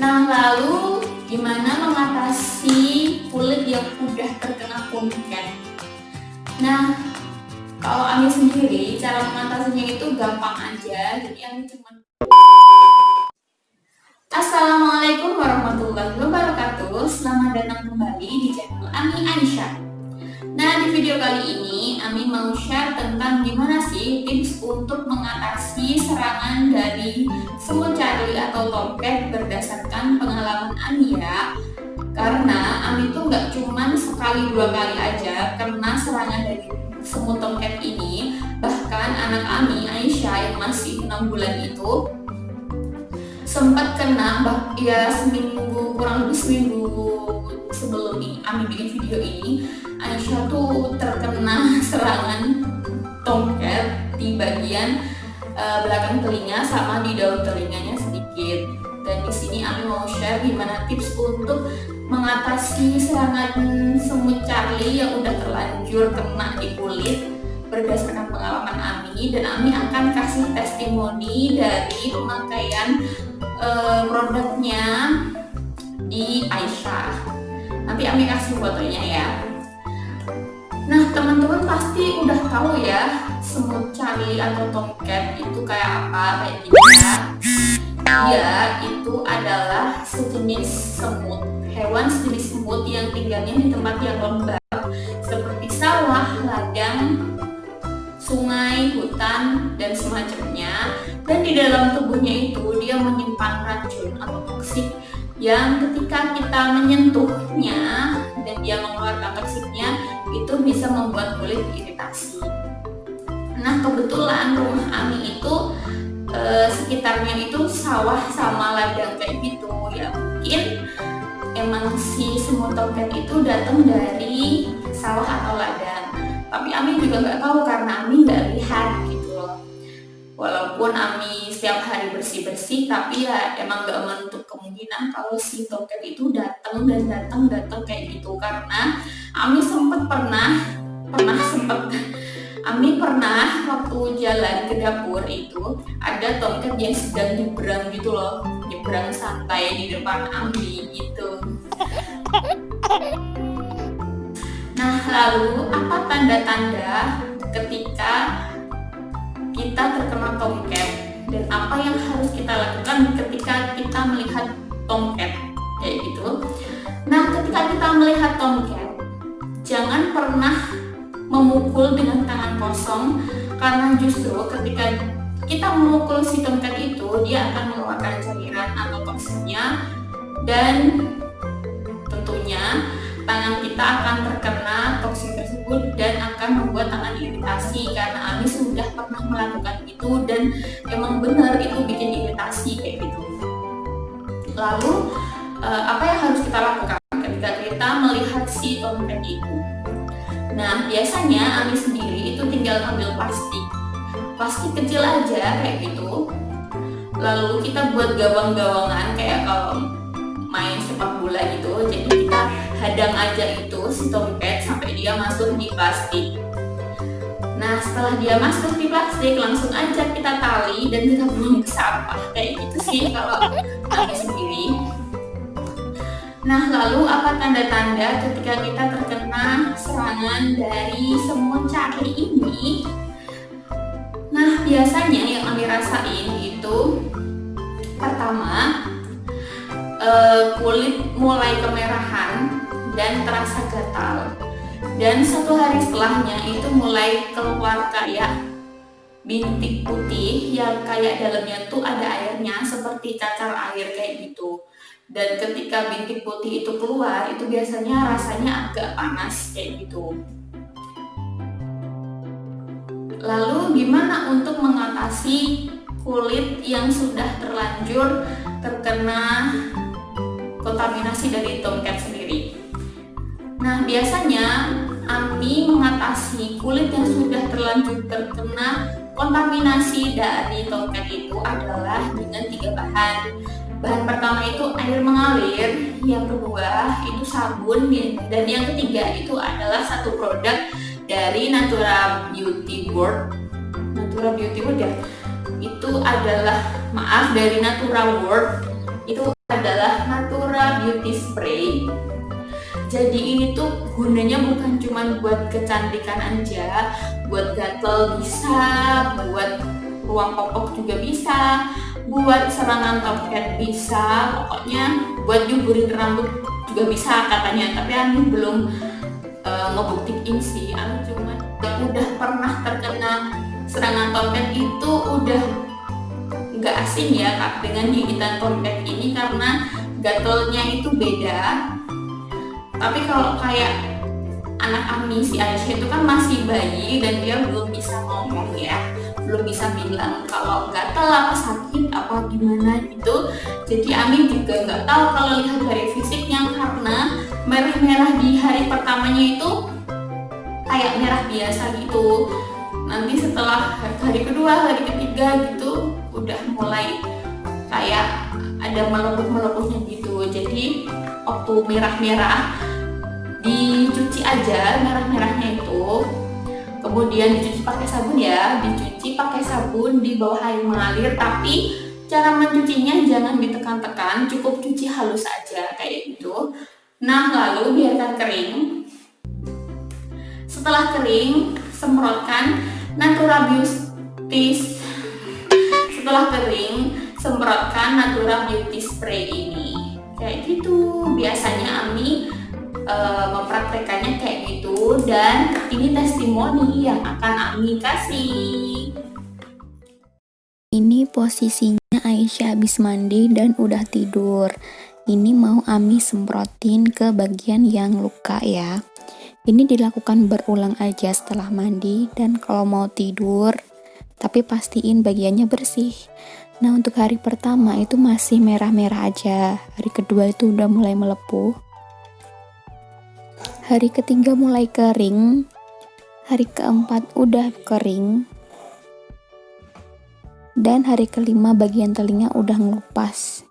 Nah, lalu gimana mengatasi kulit yang udah terkena tomcat? Nah, kalau Ami sendiri cara mengatasinya itu gampang aja. Jadi Ami cuma Assalamualaikum warahmatullahi wabarakatuh. Selamat datang kembali di channel Ami Aisyah. Nah, di video kali ini Ami mau share tentang gimana sih tips untuk mengatasi serangan dari semut Charlie atau tomcat berdasarkan pengalaman Ami ya. Karena Ami tuh nggak cuman sekali dua kali aja kena serangan dari semut tomcat ini. Bahkan anak Ami, Aisyah, yang masih 6 bulan itu sempat kena ya kurang lebih seminggu sebelum Ami bikin video ini. Aisyah tuh terkena serangan tomcat di bagian belakang telinga sama di daun telinganya sedikit. Dan di sini Ami mau share gimana tips untuk mengatasi serangan semut Charlie yang udah terlanjur kena di kulit berdasarkan pengalaman Ami. Dan Ami akan kasih testimoni dari pemakaian produknya di Aisyah. Nanti Ami kasih fotonya ya. Nah, teman-teman pasti udah tahu ya semut Charlie atau tomcat itu kayak apa, kayak gini ya. Dia itu adalah sejenis semut, hewan sejenis semut yang tinggalnya di tempat yang lembab seperti sawah, ladang, sungai, hutan, dan semacamnya. Dan di dalam tubuhnya itu dia menyimpan racun atau toksik yang ketika kita menyentuhnya dan dia mengeluarkan toksiknya itu bisa membuat kulit iritasi. Nah, kebetulan rumah Ami itu sekitarnya itu sawah sama ladang kayak gitu ya. Mungkin emang si semut tomcat itu datang dari sawah atau ladang. Tapi Ami juga nggak tahu karena Ami nggak lihat gitu loh. Walaupun Ami setiap hari bersih-bersih, tapi ya emang nggak menutup kemungkinan kalau si tomcat itu datang kayak gitu. Karena Ami Ami pernah waktu jalan ke dapur itu ada tomcat yang sedang nyebrang gitu loh, nyebrang santai di depan Ami gitu. Nah, lalu apa tanda-tanda ketika kita terkena tomcat dan apa yang harus kita lakukan ketika kita melihat tomcat kayak gitu? Nah, ketika kita melihat tomcat, jangan pernah memukul dengan tangan kosong, karena justru ketika kita memukul si tomcat itu dia akan mengeluarkan cairan atau toksiknya dan tentunya tangan kita akan terkena toksik tersebut dan akan membuat tangan iritasi. Karena Ami sudah pernah melakukan itu dan emang benar itu bikin iritasi kayak gitu. Lalu apa yang harus kita lakukan ketika kita melihat si tomcat itu? Nah, biasanya Ami sendiri itu tinggal ambil plastik kecil aja kayak gitu. Lalu kita buat gawang-gawangan kayak kalau main sepak bola gitu. Jadi kita hadang aja itu si tomcat sampai dia masuk di plastik. Nah, setelah dia masuk di plastik, langsung aja kita tali dan kita buang ke sampah. Kayak gitu sih kalau Ami sendiri. Nah, lalu apa tanda-tanda ketika kita terkena serangan dari semut Charlie ini? Nah, biasanya yang Ami rasain itu pertama, kulit mulai kemerahan dan terasa gatal. Dan 1 hari setelahnya itu mulai keluar kayak bintik putih yang kayak dalamnya tuh ada airnya seperti cacar air kayak gitu. Dan ketika bintik putih itu keluar, itu biasanya rasanya agak panas kayak gitu. Lalu gimana untuk mengatasi kulit yang sudah terlanjur terkena kontaminasi dari tomcat sendiri? Nah, biasanya Ami mengatasi kulit yang sudah terlanjur terkena kontaminasi dari tomcat itu adalah dengan 3 bahan. Bahan pertama itu air mengalir, yang kedua itu sabun, dan yang ketiga itu adalah satu produk dari Natura Beauty World ya. Itu adalah dari Natura World. Itu adalah Natura Beauty Spray. Jadi ini tuh gunanya bukan cuma buat kecantikan aja, buat gatel bisa, buat ruang popok juga bisa, buat serangan topet bisa, pokoknya buat nyuburin rambut juga bisa katanya. Tapi Ami belum ngebuktiin sih. Ami cuma udah pernah terkena serangan topet itu udah nggak asing ya Kak dengan gigitan topet ini, karena gatelnya itu beda. Tapi kalau kayak anak Ami si Aisyah itu kan masih bayi dan dia belum bisa ngomong ya, belum bisa bilang kalau gatel apa sakit apa gimana gitu. Jadi Ami juga nggak tahu kalau lihat dari fisiknya, karena merah-merah di hari pertamanya itu kayak merah biasa gitu. Nanti setelah hari kedua, hari ketiga gitu udah mulai kayak ada melepuh-melepuhnya gitu. Jadi waktu merah-merah dicuci aja merah-merahnya itu, kemudian dicuci pakai sabun ya, dicuci pakai sabun di bawah air mengalir. Tapi cara mencucinya jangan ditekan-tekan, cukup cuci halus aja kayak gitu. Nah lalu biarkan kering. Setelah kering, semprotkan Natura Beauty. Setelah kering, semprotkan Natura Beauty Spray ini. Kayak gitu. Biasanya Ami mempraktekannya kayak gitu, dan ini testimoni yang akan Ami kasih. Ini posisinya Aisyah habis mandi dan udah tidur. Ini mau Ami semprotin ke bagian yang luka ya. Ini dilakukan berulang aja setelah mandi dan kalau mau tidur, tapi pastiin bagiannya bersih. Nah untuk hari pertama itu masih merah-merah aja, hari kedua itu udah mulai melepuh, hari ketiga mulai kering, hari keempat udah kering, dan hari kelima bagian telinga udah ngelupas.